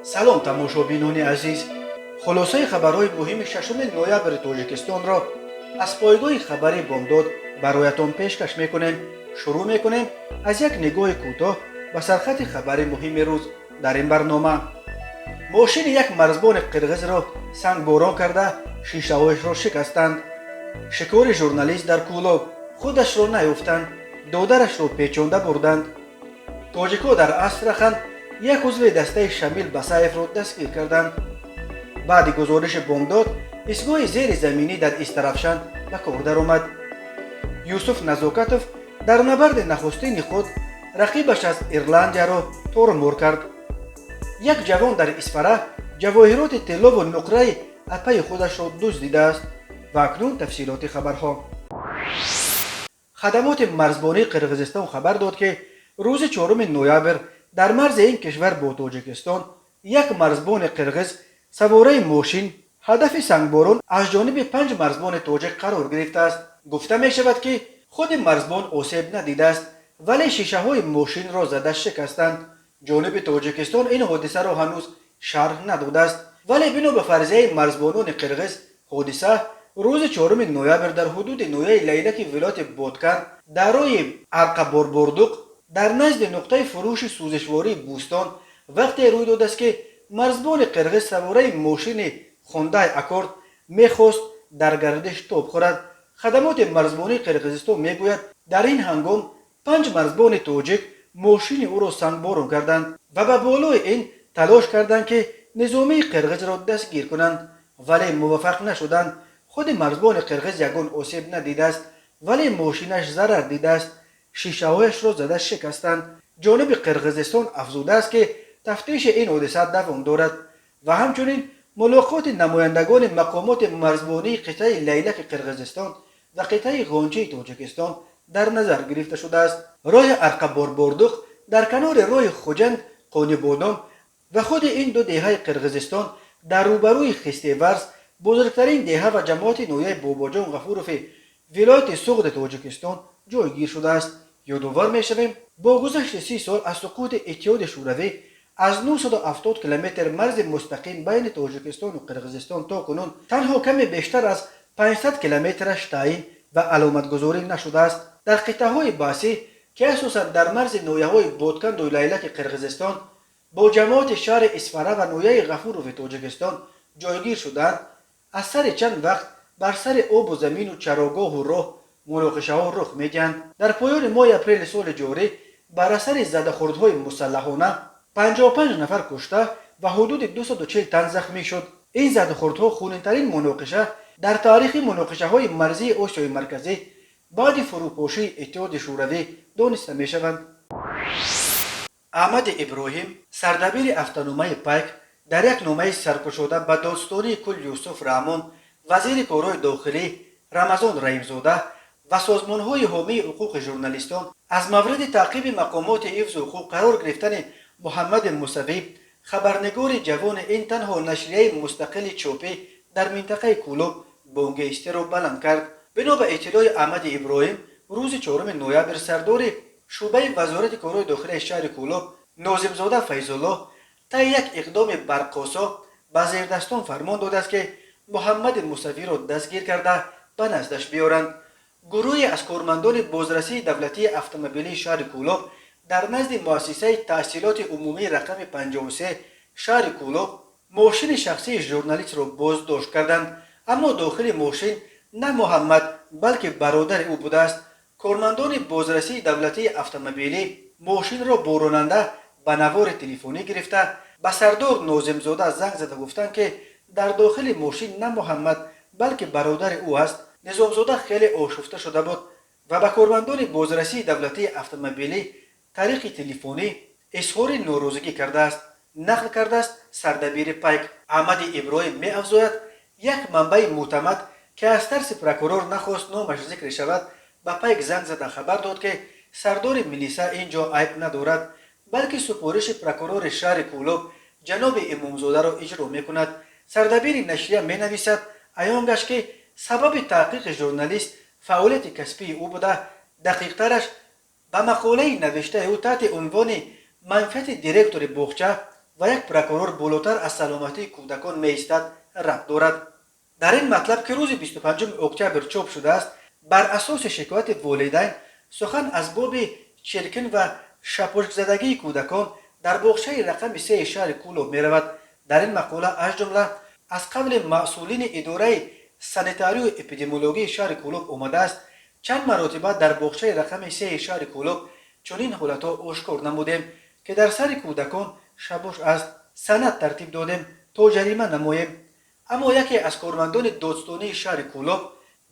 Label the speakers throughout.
Speaker 1: салом тамошобинони азиз, хулосаи хабарҳои муҳими 6 ноябри тоҷикистонро аз пойгоҳи хабари бомдод бароятон пешкаш мекунем. шурӯъ мекунем аз як нигоҳи кӯтоҳ ба сархати хабари муҳими рӯз дар ин барнома. мошини як марзбони қирғизро сангборон карда шишаҳояшро шикастанд. шикори журналист дар кӯлоб худашро наёфтанд, додарашро печонда бурданд. тоҷикҳо дар Астрахан як узви дастаи Шамил Басаевро дастгир карданд. баъди гузориши бомдод истгоҳи зеризаминӣ дар Истарафшан ба кор даромад. Юсуф Назокатов дар набарди нахустини худ рақибаш аз Ирландияро тормур кард. як ҷавон дар Исфара ҷавоҳироти тиллову нуқраи апаи худашро дуздидааст. ва акнун тафсилоти хабарҳо. хадамоти марзбонии Қирғизистон хабар дод ки рӯзи 4 ноябр дар марзи ин кишвар бо Тоҷикистон як марзбони қирғиз савораи мошин ҳадафи сангборон аз ҷониби 5 марзбони тоҷик қарор гирифтааст. гуфта мешавад ки худи марзбон осеб надидааст, вале шишаҳои мошинро зада шикастанд. ҷониби Тоҷикистон ин ҳодисаро ҳанӯз шарҳ надодааст, вале бино ба фарзияи марзбонони қирғиз ҳодиса рӯзи 4 ноябр дар ҳудуди ноҳияи Лайлаки вилояти Боткан дар роҳи Арқаборбордуқ дар назди нуқтаи фурӯши сӯзишвории Бӯстон вақте рӯй додааст ки марзбони қирғиз савораи мошини Хондай Аккорд мехост дар гардиш тоб хӯрад. хадамоти марзбонии Қирғизистон мегӯяд дар ин ҳангом 5 марзбони тоҷик мошини ӯро сангборон карданд ва ба болои ин талош карданд ки низомии қирғизро дастгир кунанд, вале муваффақ нашуданд. худи марзбони қирғиз ягон осеб надидааст, вале мошинаш зарар дидааст. шишаҳояшро зада шикастанд. ҷониби Қирғизистон афзудааст ки тафтиши ин ҳодиса давом дорад ва ҳамчунин мулоқоти намояндагони мақомоти марзбонии қитъаи Лайлаки Қирғизистон ва қитъаи ғончии Тоҷикистон дар назар гирифта шудааст. роҳи Арқаборбордуқ дар канори роҳи Хуҷанд Қонибодом ва худи ин ду деҳаи Қирғизистон дар рӯбарӯи Хистеварз бузургтарин деҳа ва ҷамоати ноҳияи Бобоҷон Ғафурови вилояти Суғди Тоҷикистон ҷойгир шудааст. ёдовар мешавем бо гузашти 30 сол аз суқути Иттиҳоди Шӯравӣ аз 970 километр марзи мустақим байни Тоҷикистону Қирғизистон то кунун танҳо каме бештар аз 500 километраш таъин ва аломатгузорӣ нашудааст. дар қитъаҳои баҳсӣ ки асосан дар марзи ноҳияҳои Ботканду Лайлаки Қирғизистон бо ҷамоати шаҳри Исфара ва ноҳияи Ғафурови Тоҷикистон ҷойгир шуданд, аз сари чанд вақт бар сари обу замину чарогоҳу роҳ муноқишаҳо рух медиҳанд. дар поёни моҳи апрели соли ҷорӣ бар асари задахӯрдҳои мусаллаҳона 55 нафар кушта ва ҳудуди 240 тан захмӣ шуд. ин задахӯрдҳо хунинтарин муноқиша дар таърихи муноқишаҳои марзии Осиёи Марказӣ баъди фурӯпошии Иттиҳоди Шӯравӣ дониста мешаванд. Аҳмади Иброҳим, сардабири автономаи Пайк, дар як номаи саркушода ба додстонии Кул Юсуф Раҳмон, вазири корҳои дохилӣ Рамазон Раимзода ва созмонҳои ҳомии ҳуқуқи журналистон аз мавриди таъқиби мақомоти ҳифзу ҳуқуқ қарор гирифтани Муҳаммади Мусавӣ, хабарнигори ҷавони ин танҳо нашрияи мустақили чопӣ дар минтақаи Кӯлоб бонгеистиро баланд кард. бино ба иттилои Аҳмади Иброҳим, рӯзи 4 ноябр сардори шӯъбаи вазорати корҳои дохилии шаҳри Кӯлоб Нозимзода Файзуллоҳ таи як иқдоми барқосо ба зердастон фармон додааст ки Муҳаммади Мусавиро дастгир карда ба наздаш биёранд. гурӯҳе аз кормандони бозрасии давлатии автомобилии шаҳри Кӯлоб дар назди муассисаи таҳсилоти умумии рақами 53 шаҳри Кӯлоб мошини шахсии журналистро боздошт карданд, аммо дохили мошин на Муҳаммад, балки бародари ӯ будааст. кормандони бозрасии давлатии автомобилӣ мошинро бо ронанда ба навори телефонӣ гирифта ба сардор Нозимзода занг зада гуфтанд ки дар дохили мошин на Муҳаммад, балки бародари ӯ аст. Низомзода хеле ошуфта шуда буд ва ба кормандони бозрасии давлатии автомобилӣ тариқи телефонӣ изҳори норозигӣ кардааст, нақл кардааст сардабири Пайк. Аҳмади Иброҳим меафзояд, як манбаи мӯътамад ки аз тарси прокурор нахост номаш зикр шавад, ба Пайк занг зада хабар дод ки сардори милиса ин ҷо айб надорад, балки супориши прокурори шаҳри Кӯлоб ҷаноби Имомзодаро иҷро мекунад. сардабири нашрия менависад, аён гашт ки сабаби таҳқиқи журналист фаъолияти касбии ӯ буда, дақиқтараш ба мақолаи навиштаи ӯ таҳти унвони манфиати директори боғча و یک پروکورور بالاتر از سلامتی کودکان می‌ایستد ربط دارد. در این مطلب که روز 25 اکتبر چاپ شده است، بر اساس شکایت والدین سخن از باب چرکن و شپشک زدگی کودکان در باغچه رقم 3 شهر کولوب می رود. در این مقاله از جمله از قبل مسئولین اداره سانیتاری و اپیدمیولوژی شهر کولوب آمده است چند مرتبه در باغچه رقم 3 شهر کولوب چنین حالتها آشکار نمودیم که در سر کودکان شپشک است. سند ترتیب دادیم تا جریمه نماییم. اما یکی از کارمندان دادستانی شهر کولوب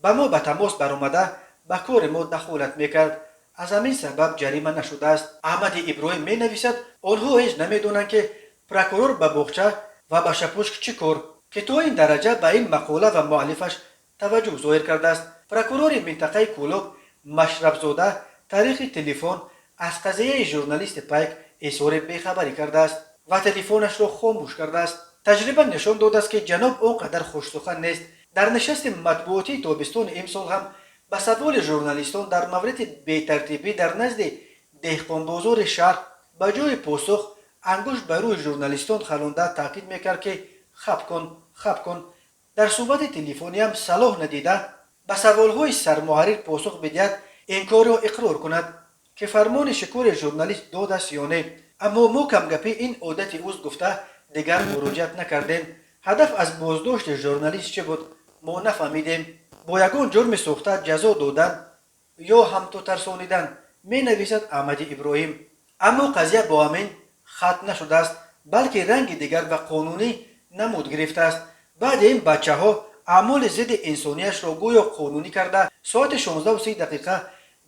Speaker 1: با ما به تماس برآمده به کار ما دخالت میکرد. از همین سبب جریمه نشده است. احمد ابراهیم می نویسد آنها هیچ نمیدونند که پروکورور به باغچه و به شپشک چی کار که تا این درجه به این مقاله و مؤلفش توجه ظاهر کرده است. پروکورور منطقه کولوب مشرف زاده طریق تلفن از قضیه ژورنالیست پیک اظهار بیخبری کرده است و تلفنش را خاموش کرده است. تجربه نشان داده است که جناب آنقدر خوش‌سخن نیست. در نشست مطبوعاتی تابستان امسال هم به سوال ژورنالیستان در مورد بی‌ترتیبی در نزد دهقانبازار شهر به جای پاسخ انگشت بر روی ژورنالیستان خلانده تاکید میکرد که خب کن. در صحبت تلفنی هم صلاح ندیده به سوالهای سرمحرر پاسخ بدهد انکار و اقرار کند که فرمان شکار ژورنالیست داد است یا نه. اما ما کمگپی این عادت اوست گفته دیگر مراجعت نکردیم. هدف از بازداشت ژورنالیست چه بود ما نفهمیدیم. با یگان جرم سوخته جزا دادن یا هم تو ترسانیدن می نویسد احمد ابراهیم. اما قضیه با همین ختم نشده است بلکه رنگ دیگر و قانونی نمود گرفته است. بعد این بچه ها اعمال ضد انسانیش را گویا قانونی کرده ساعت 16:30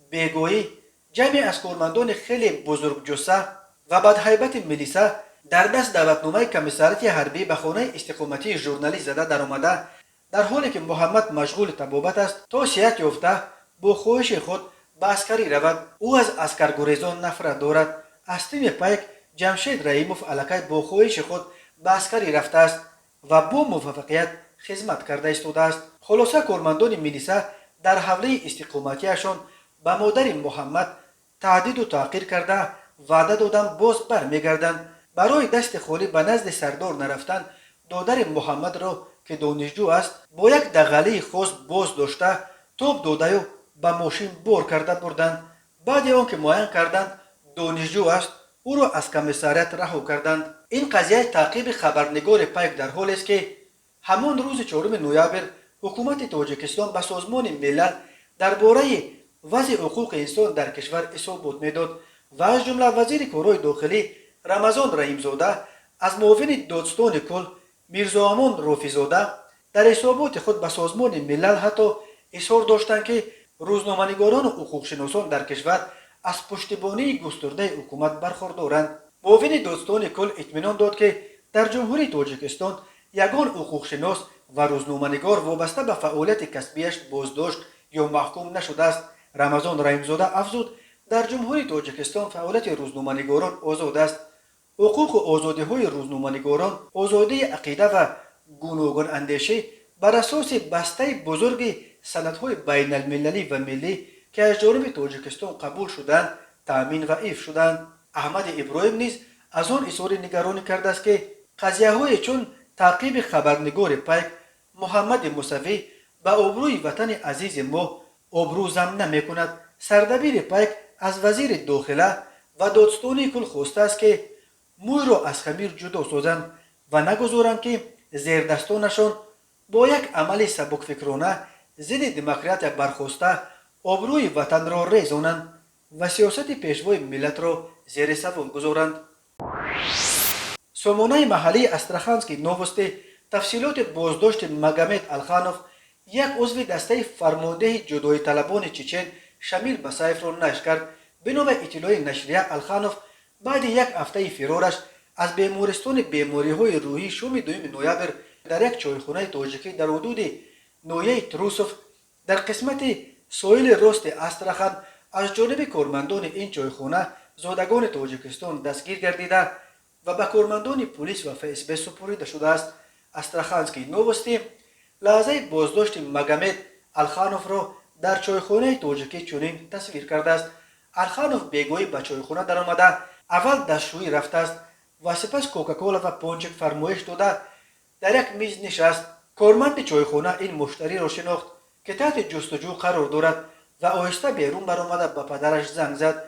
Speaker 1: بیگویی جمعی از کارمندان خیلی بزرگ جثه و بدهیبت ملیسا در دست دعوتنامه کمیساریات حربی به خانه استقامتی ژورنالیست زده در آمده در حالی که محمد مشغول طبابت است تا صحت یافته با خواهش خود به عسکری رود. او از عسکرگریزان نفرت دارد. از تیم پیک جمشید رحیموف الکی با خواهش خود به عسکری رفته است و با موفقیت خدمت کرده ایستاده است. خلاصه کارمندان ملیسا در حوله استقامتیشان به مادر محمد تهدید و تحقیر کرده وعده دادن باز برمیگردند. برای دست خالی به نزد سردار نرفتن دادر محمد را که دانشجو است با یک دغله خاص باز داشته توپ داده و به ماشین بار کرده بردند. بعد آنکه معاین کردند دانشجو است او را از کمیساریات رها کردند. این قضیه تعقیب خبرنگار پیک در حال است که همان روز 4 نوامبر حکومت تاجیکستان به سازمان ملل درباره وضع حقوق انسان در کشور اصابت میداد و از جمله وزیر کارهای داخلی رمضان رحیمزاده از معاون دادستان کل میرزا امان رافیزاده در حسابات خود به سازمان ملل حتی اظهار داشتند که روزنامه‌نگاران و حقوقشناسان در کشور از پشتیبانی گسترده حکومت برخوردارند. معاون دادستان کل اطمینان داد که در جمهوری تاجیکستان یگان حقوقشناس و روزنامه‌نگار وابسته به فعالیت کسبیش بازداشت یا محکوم نشده است. رمضان رحیمزاده افزود در جمهوری تاجیکستان فعالیت روزنامه‌نگاران آزاد است. حقوق و آزادی‌های روزنامه‌نگاران آزادی عقیده و گوناگون اندیشه بر اساس بسته بزرگ سندهای بین المللی و ملی که از جانب تاجیکستان قبول شدند تأمین و حفظ شدند. احمد ابراهیم نیز از آن اظهار نگرانی کرده است که قضیه‌های چون تعقیب خبرنگار پیک محمد موسوی به آبروی وطن عزیز ما آبرو ضم نمی‌کند. سردبیر پیک از وزیر داخله و دادستانی کل خواسته است که موی را از خمیر جدا سازند و نگذارند که زیردستانشان با یک عمل سبکفکرانه ضد دموکرات برخواسته آبروی وطن را ریزانند و سیاست پیشوای ملت را زیر سوال گذارند. سامانه محلی استرخانسکی نووستی تفصیلات بازداشت مگامد الخانوف یک عضو دسته فرمانده جدایی طلبان چچن شمیل به سیف را نشر کرد. به نام اطلاع نشریه الخانوف بعد یک هفته فرارش از بیمارستان بیماری‌های روحی شام 2 نوامبر در یک چایخانه تاجیکی در حدود نویه تروسوف در قسمت ساحل راست استرخان از جانب کارمندان این چایخانه زادگان تاجیکستان دستگیر گردیده و به کارمندان پلیس و FSB سپرده شده است. استرخانسکی نووستی لحظه بازداشت مگامد الخانوف را در چایخانه تاجیکی چنین تصویر کرده است. الخانوف بیگویی به چایخانه در آمده اول دستشویی رفته است و سپس کوکاکولا و پونچک فرمایش داده در یک میز نشست. کارمند چایخانه این مشتری را شناخت که تحت جستجو قرار دارد و آهسته بیرون برآمده به پدرش زنگ زد.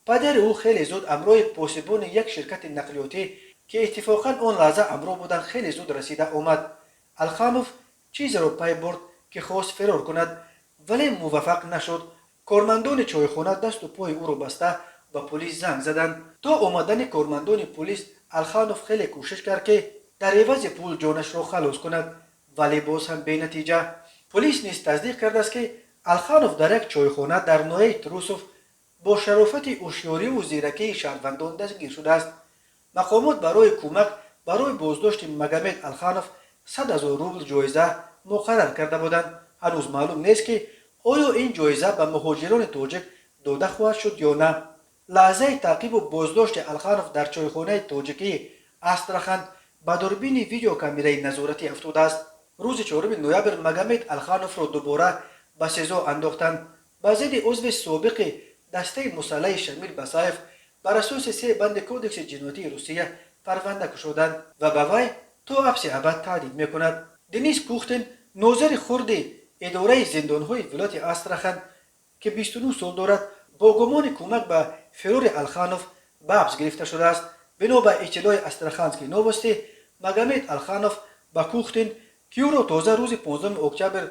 Speaker 1: پدر او خیلی زود همراه پاسبان یک شرکت نقلیاتی که اتفاقا آن لحظه همراه بودند خیلی زود رسیده آمد. الخانوف چیزی را پی برد که خواست فرار کند ولی موفق نشد. کارمندان چایخانه دست و پای او را بسته به پلیس زنگ زدند. تا آمدن کارمندان پلیس الخانوف خیلی کوشش کرد که در عوض پول جانش را خلاص کند ولی باز هم بی نتیجه. پلیس نیز تصدیق کرده است که الخانوف در یک چایخانه در ناحیه تروسوف با شرافت هوشیاری و زیرکی شهروندان دستگیر شده است. مقامات برای کمک برای بازداشت مگامد الخانوف 100,000 روبل جایزه مقرر کرده بودند. هنوز معلوم نیست که آیا این جایزه به مهاجران تاجیک داده خواهد شد یا نه. لحظه تعقیب و بازداشت الخانوف در چایخانه تاجیکی استراخان به دوربین ویدیو کامرای نظارتی افتاده است. روز 4 نوامبر مگامد الخانوف را دوباره به سزا انداختند. به ضد عضو سابق دسته مسلح شمیل بسایف بر اساس 3 بند کودکس جنایتی روسیه پرونده گشودند و به وی تا حبس ابد تهدید میکند. دنیس کوختن ناظر خرد اداره زندانهای ولایت استراخان که 29 سال دارد با گمان کمک به فرار الخانوف به حبس گرفته شده است. بنا به اطلاع استراخانسکی نوستی مگامد الخانوف به کوختن که او را تازه روز 15 اکتبر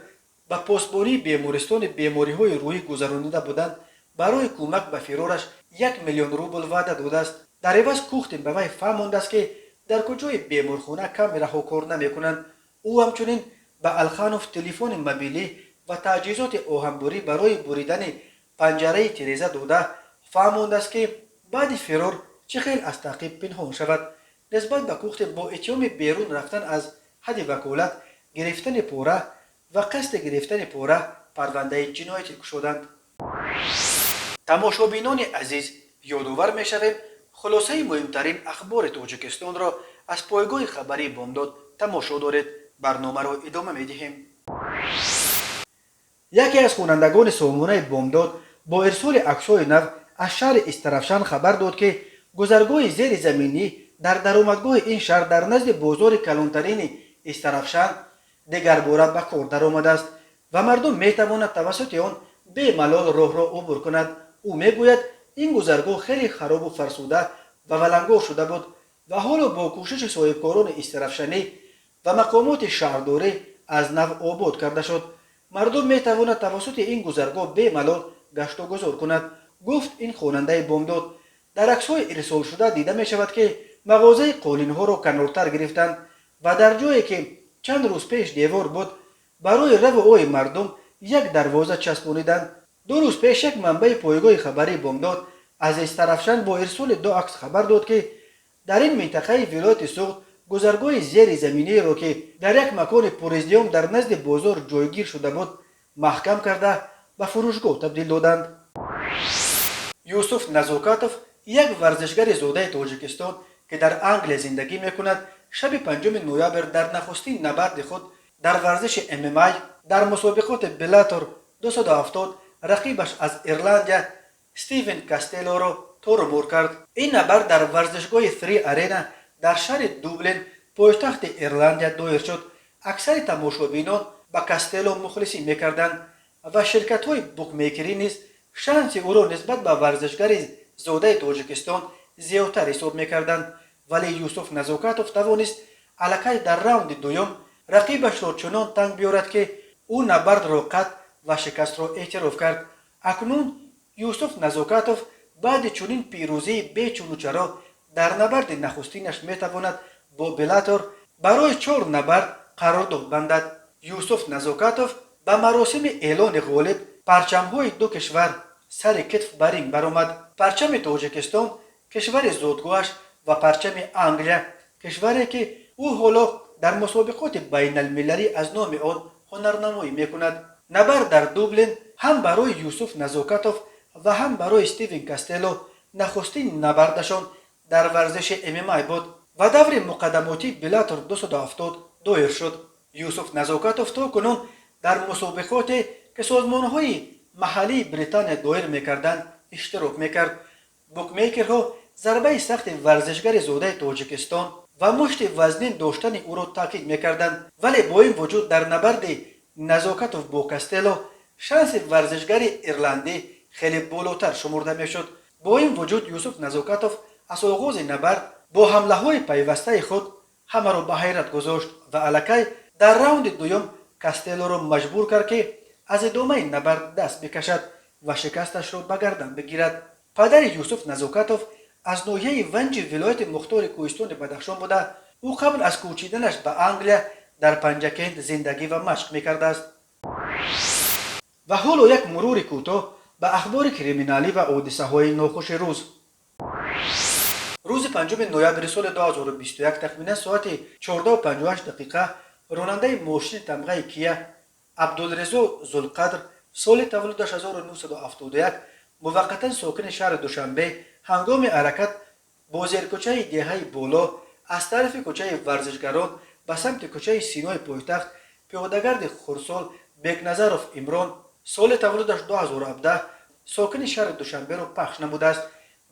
Speaker 1: به پاسبانی بیمارستان بیماری‌های روحی گذرانیده بودند برای کمک به فرارش 1,000,000 روبل وعده داده است. در عوض کوختن به وی فهمانده است که در کجای بیمارخانه کامراها کار نمی‌کنند. او همچنین به الخانوف تلفن موبیلی و تجهیزات آهنبری برای بریدن پنجره تیریزه داده فهمانده است که بعد فرار چه خیلی از تعقیب پنهان شود. نسبت به کوختن با اتهام بیرون رفتن از حد وکالت، گرفتن پوره و قصد گرفتن پوره پرونده جنایتی گشودند. تماشابینان عزیز، یادآور می‌شویم خلاصه مهمترین اخبار تاجیکستان را از پایگاه خبری بامداد تماشا دارید. برنامه را ادامه می‌دهیم. یکی از خوانندگان سامانه بامداد با ارسال عکس‌های نو از شهر استرافشان خبر داد که گذرگاه زیر زمینی در درآمدگاه این شهر در نزد بازار کلانترین استرافشان دیگر باره به کار درآمده است و مردم می‌توانند توسط آن به ملال راه را عبور کنند. او میگوید این گذرگاه خیلی خراب و فرسوده و ولنگار شده بود و حالا با کوشش صاحبکاران استرافشانی و مقامات شهرداری از نو آباد کرده شد. مردم میتواند توسط این گذرگاه به ملال گشت و گذار کند، گفت این خواننده بامداد. در عکس‌های ارسال شده دیده می شود که مغازه قالین‌ها را کنارتر گرفتند و در جایی که چند روز پیش دیوار بود برای رو و آی مردم یک دروازه چسبانیدند. 2 روز پیش یک منبع پایگاه خبری بامداد از استرافشان با ارسال 2 عکس خبر داد که در این منطقه ولایت سوخت گذرگاه زیر زمینی را که در یک مکان پرازدحام در نزد بازار جایگیر شده بود محکم کرده به فروشگاه تبدیل دادند. یوسف نزاکاتوف، یک ورزشگر زاده تاجیکستان که در انگلیس زندگی میکند، شب 5 نوامبر در نخستین نبرد خود در ورزش MMA در مسابقات بلاتور 270 رقیبش از ایرلندیا استیون کاستلو را تورمار کرد. این نبرد در ورزشگاه 3 ارینا در شهر دوبلین پایتخت ایرلندیا دایر شد. اکثر تماشابینان به کاستلو مخلصی میکردند و شرکت‌های بوکمیکری نیز شانس او را نسبت به ورزشگر زاده تاجیکستان زیادتر حساب میکردند. ولی یوسف نزاکاتوف توانست الکی در راوند دوم رقیبش را چنان تنگ بیارد که او نبرد را قطع و شکست را اعتراف کرد. اکنون یوسف نزاکاتوف بعد چنین پیروزی بیچون و چرا در نبرد نخستینش میتواند با بلاتور برای 4 نبرد قرارداد بندد. یوسف نزاکاتوف به مراسم اعلان غالب پرچم‌های 2 کشور سر کتف برین برآمد. پرچم تاجیکستان کشور زادگاهش و پرچم انگلیا کشوری که او حالا در مسابقات بین المللی از نام آن هنرنمایی میکند. نبرد در دوبلین هم برای یوسف نزاکاتوف و هم برای استیون کاستلو نخستین نبردشان در ورزش MMA بود و دور مقدماتی بلاتور 270 دایر شد. یوسف نزاکاتوف تا کنون در مسابقات که سازمان‌های محلی بریتانیا دایر میکردند اشتراک میکرد. بوکمیکرها ضربه سخت ورزشگر زوده تاجیکستان و مشت وزنین داشتن او را تاکید میکردند، ولی با این وجود در نبرد نزاکتوف با کاستلو شانس ورزشگر ایرلندی خیلی بالاتر شمرده میشد. با این وجود یوسف نزاکتوف از آغاز نبرد با حمله های پیوسته خود همه را به حیرت گذاشت و الکی در راوند دوم کاستلو را مجبور کرد که از ادامه نبرد دست بکشد و شکستش را به گردن بگیرد. پدر یوسف نزاکتوف از ناحیه ونج ولایت مختار کوهستان بدخشان بوده. او قبل از کوچیدنش به انگلیا در پنجکند زندگی و مشق میکرده است. و حالا یک مرور کوتاه به اخبار کریمینالی و حادثه های ناخوش روز. روز 5 نوامبر سال 2021 تخمینا ساعت 14:58 راننده ماشین تمغه کیا عبدالرضا ذوالقدر سال تولدش 1971 موقتا ساکن شهر دوشنبه هنگام حرکت با زیرکوچه دهه بالا از طرف کوچه ورزشگران به سمت کوچه سینای پایتخت پیادهگرد خرسال بیگنظروف عمران سال تولدش 2017 ساکن شهر دوشنبه را پخش نموده است.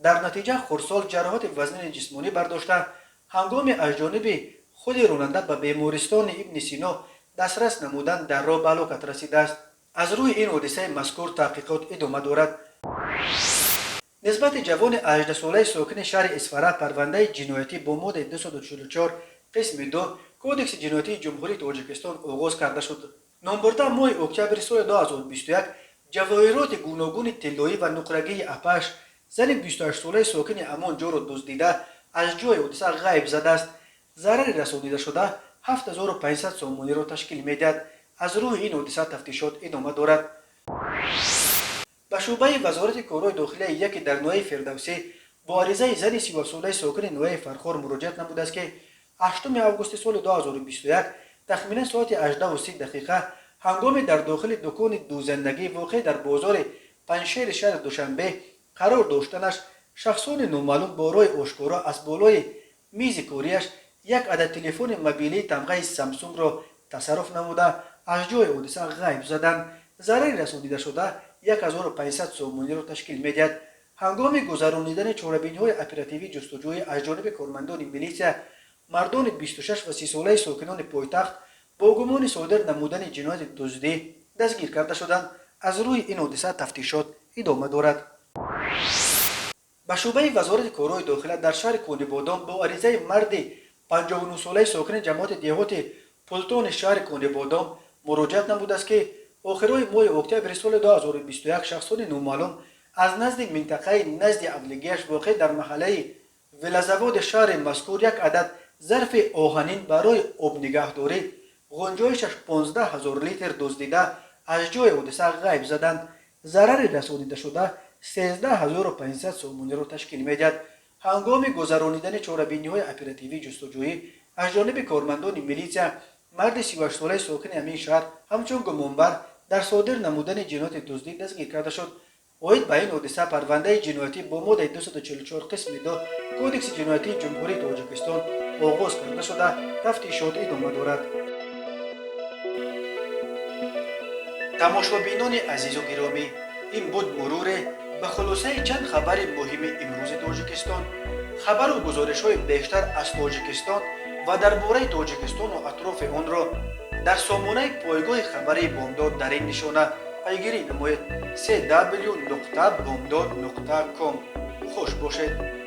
Speaker 1: در نتیجه خرسال جراحات وزنین جسمانی برداشته هنگام از جانب خود راننده به بیمارستان ابن سینا دسترس نمودن در راه به هلاکت رسیده است. از روی این حادثه مذکور تحقیقات ادامه دارد. نسبت جوان 18 ساله ساکن شهر اصفهان پرونده جنایتی با ماده 244 قسم 2 کودکس جنایتی جمهوری تاجیکستان آغاز کرده شد. نامبرده ماه اکتبر سال 2021 جواهرات گوناگون طلایی و نقرگی اپش زن 28 ساله ساکن امان جا را دزدیده از جای حادثه غیب زده است. ضرر رسانیده شده 7500 سومانی را تشکیل میدهد. از روی این حادثه تفتیشات ادامه دارد. به شعبه وزارت کارهای داخلی یکی در نوای فردوسی با عریضه زن 37 ساله ساکن نوای فرخار مراجعت نموده است که 8 آگوست سال 2021 تخمینا ساعت 18:30 هنگام در داخل دکان دوزندگی واقع در بازار پنجشیر شهر دوشنبه قرار داشتنش شخصان نامعلوم با رای آشکارا از بالای میز کاریش یک عدد تلفن موبیلی تمغه سامسونگ را تصرف نموده از جای حادثه غیب زدند. ضرر رسانیده شده 1500 سومانی را تشکیل میدهد. هنگام گذرانیدن چاره‌بینی‌های اپراتیوی جستجوی از جانب کارمندان میلیسیا مردان 26 و 30 ساله ساکنان پایتخت با گمان صادر نمودن جنایت دزدی دستگیر کرده شدند. از روی این حادثه تفتیشات ادامه دارد. به شعبه وزارت کارهای داخلی در شهر کونه‌بادام با عریضه مرد 59 ساله ساکن جماعت دیهات پلتون شهر کونه‌بادام مراجعت نموده است که آخرای ماه اکتبر سال 2021 شخصان نامعلوم از نزد منطقه نزد ابلگیش واقع در محله ولزواد شهر مذکور یک عدد ظرف آهنین برای آب نگهداری غنجایشش 15000 لیتر دزدیده از جای حادثه غیب زدند. ضرر رسانیده شده 13500 سومانی را تشکیل میدهد. هنگام گذرانیدن چاره‌بینی‌های اپراتیوی جستجویی از جانب کارمندان میلیسیا مرد 38 ساله ساکن همین شهر همچون گمانبر در صادر نمودن جنایت دزدی دستگیر کرده شد. اوید به این حادثه پرونده جنایتی با ماده 244 قسم 2 کودکس جنایتی جمهوری تاجیکستان آغاز کرده شده تفتیشات ادامه دارد. تماشابینان عزیز و گرامی، این بود مرور به خلاصه چند خبر مهم امروز تاجیکستان. خبر و گزارش‌های بیشتر از تاجیکستان و درباره تاجیکستان و اطراف آن را در سامانه پایگاه خبری بامداد در این نشانه پیگیری نمایید: www.bomdad.com. خوش باشید.